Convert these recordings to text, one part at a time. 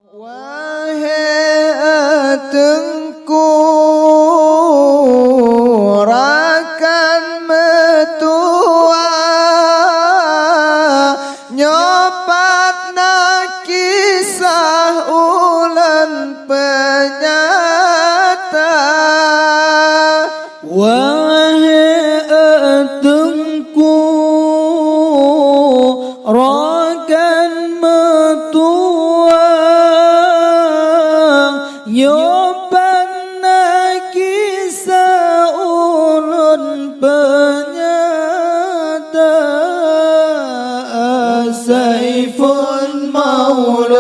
Wahai tengku rakan metua nyopat na kisah ulan penyata. Wahai tengku rakan metua nyopat na kisah ulun penyata. Saifun maulad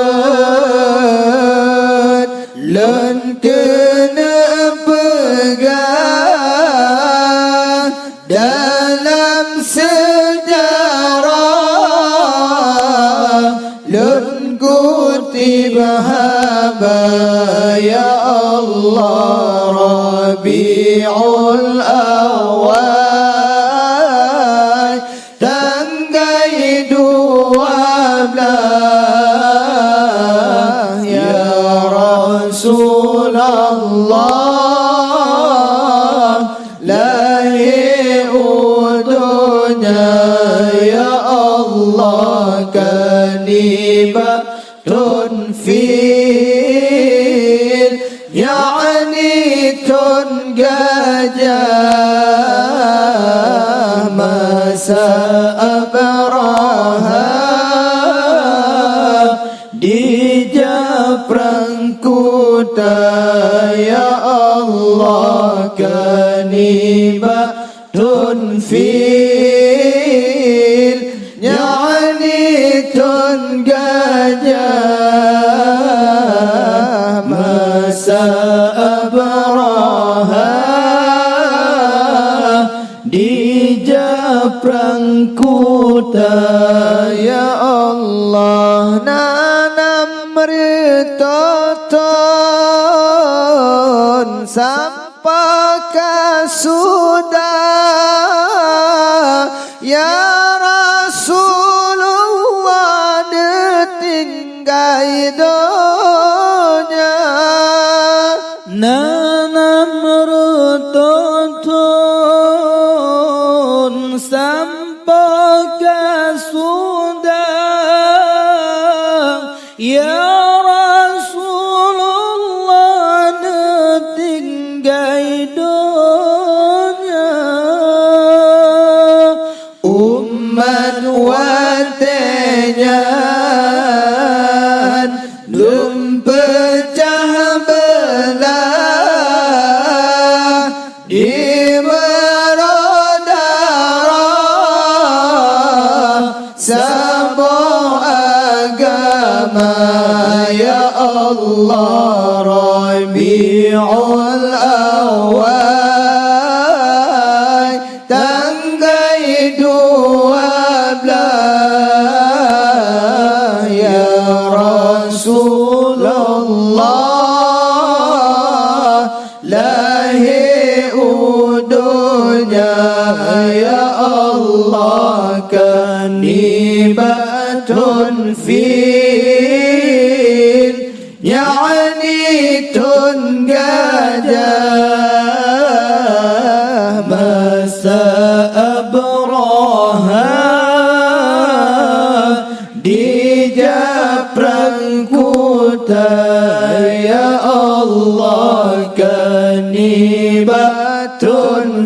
len kena pegang dalam sejarah len kutib haba ya Allah Rabiul Awal tanggai 12 ya Rasulullah lahir udunya ya Allah kanibatun fil yani tun gajah masa abraha di Japrang Kuta ya Allah kanibatun fil yani tun gajah masa abraha di Japrang Kuta ya Allah nanam ritoton sampaka sudah ya Rasulullah ditinggai donya nanam retoton sampaka sudah ya Rasulullah ditinggai donya umat watenya dum pecah belah di merodara sebuah agama ya Allah Rabiul Awal tanggai 12 ya Rasulullah lahir udunya ya Allah kanibatun fil yani tun gajah masa abraha di Japrang Kuta ya Allah kanibatun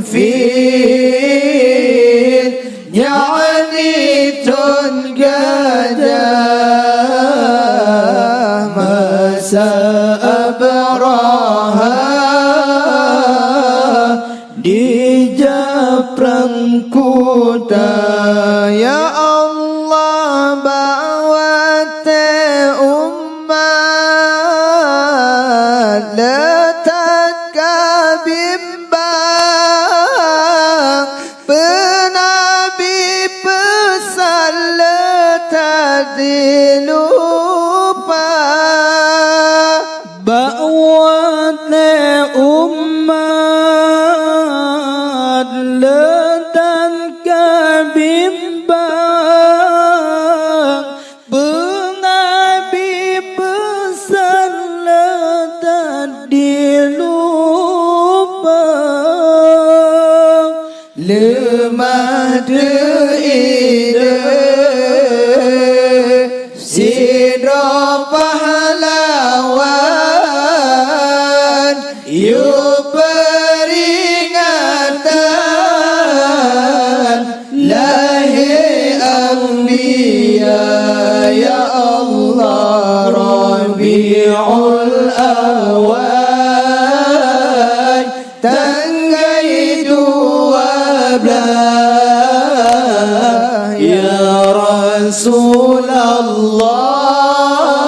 fil yani tun gajah masa abraha di Japrang Kuta ya Allah bawa te umat letak kabimbang penabi pesan letak dilupa tu ide sidra pahlawan yu peringatan lahir anbiya ya Allah Rabiul Awal tanggal 12 ya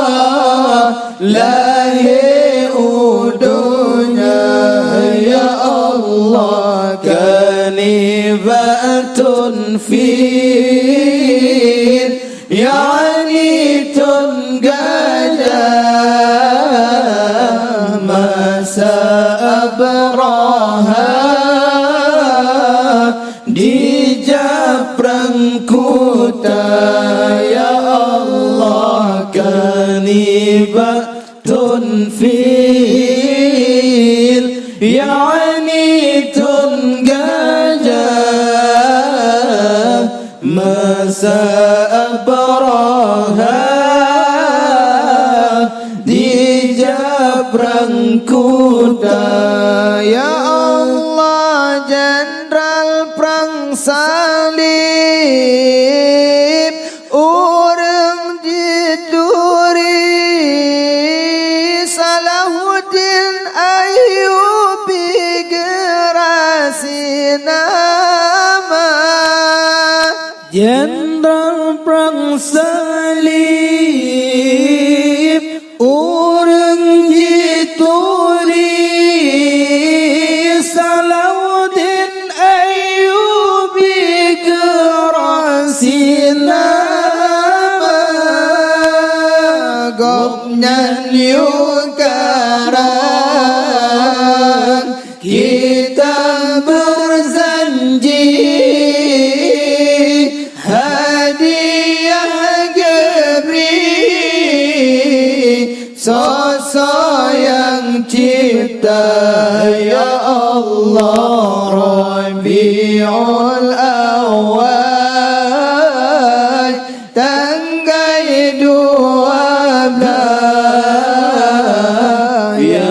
Rasulullah lahir udunya ya Allah kanibatun fil yani tun gajah masa abraha di japrang kuta ya Allah kanibatun fil yani tun gajah masa abraha di japrang kuta ya Allah jenderal perang salib orang dituri Salahuddin Ayyubi gerasi nama Jenderal perang salib orang jituri Salahuddin Ayyubi gerasi nama gopnyan yukaran kita berjanji hadiah gebri sosok yang cipta ya Allah Rabiul Awal tanggal 12 ya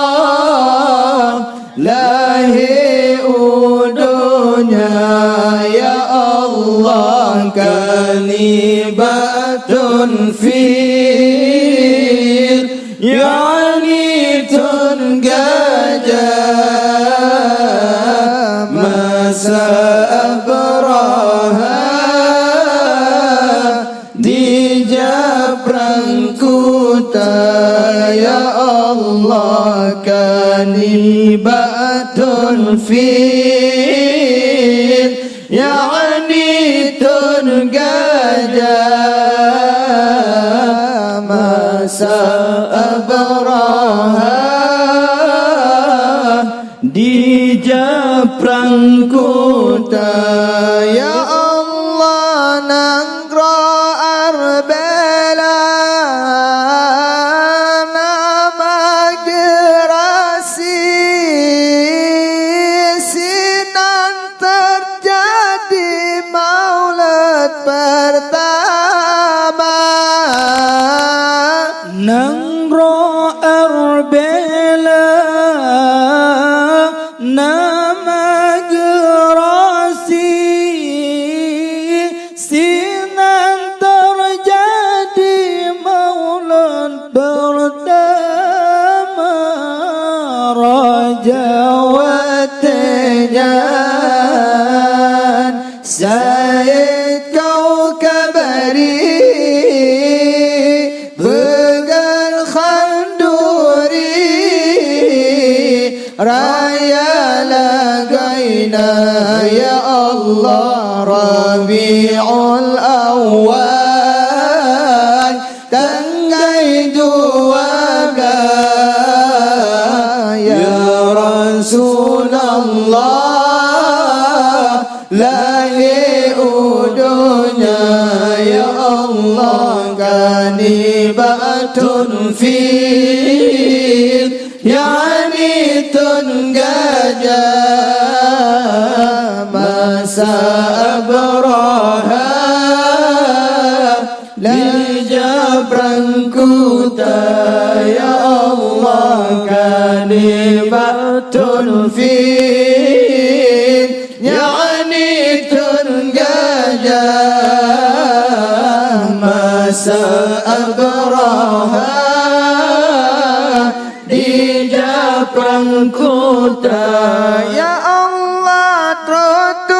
Rasulullah lahir udunya ya Allah kanibatun fil yani tun gajah masa abraha di japrang kuta ya Allah kanibatun fil yani tun gajah masa abraha di japrang kuta ya Allah nangro arbela nama gerasi sinan terjadi maulid pertama Nangro arbela nama gerasi sinan terjadi maulid pertama raja watajan Sayyid kau kabari begal khanduri raya lagaina ya Allah Rabiul Awal tanggal 12 ya Rasulullah lahir udunya ya Allah kanibatun fil yani tun gajah masa abraha di japrang kuta ya Allah kanibatun fil yani tun gajah masa abraha di japrang kuta ya Allah kanibatun fil yani tun gajah masa abraha di japrang kuta ya Allah kanibatun fil yani tun gajah masa abraha di japrang kuta ya Allah kanibatun fil yani tun gajah masa abraha di japrang kuta ya Allah kanibatun fil yani tun gajah masa abraha Jabran kuta ya Allah kalimatun fi yani tun gajah masa abraha di Jabran kuta ya Allah tertuju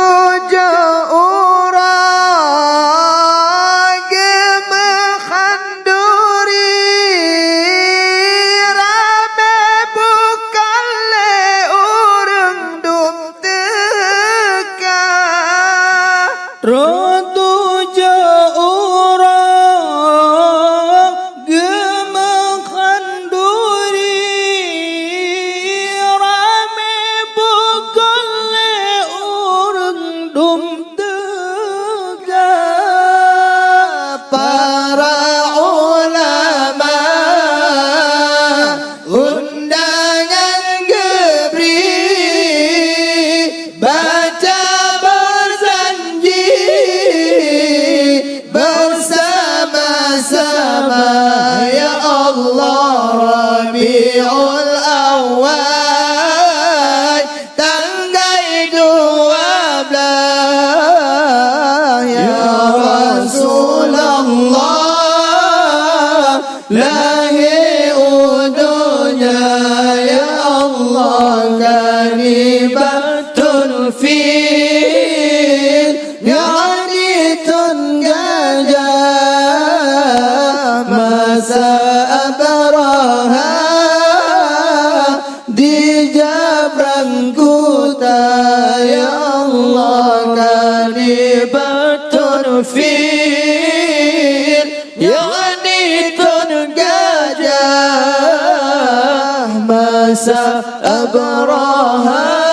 Lahi udunya ya Allah kalimatun fil Ya'nitun gajah masa abraha di Jabran kuta ya Allah kalimatun fil Ya'nitun gajah masa abraha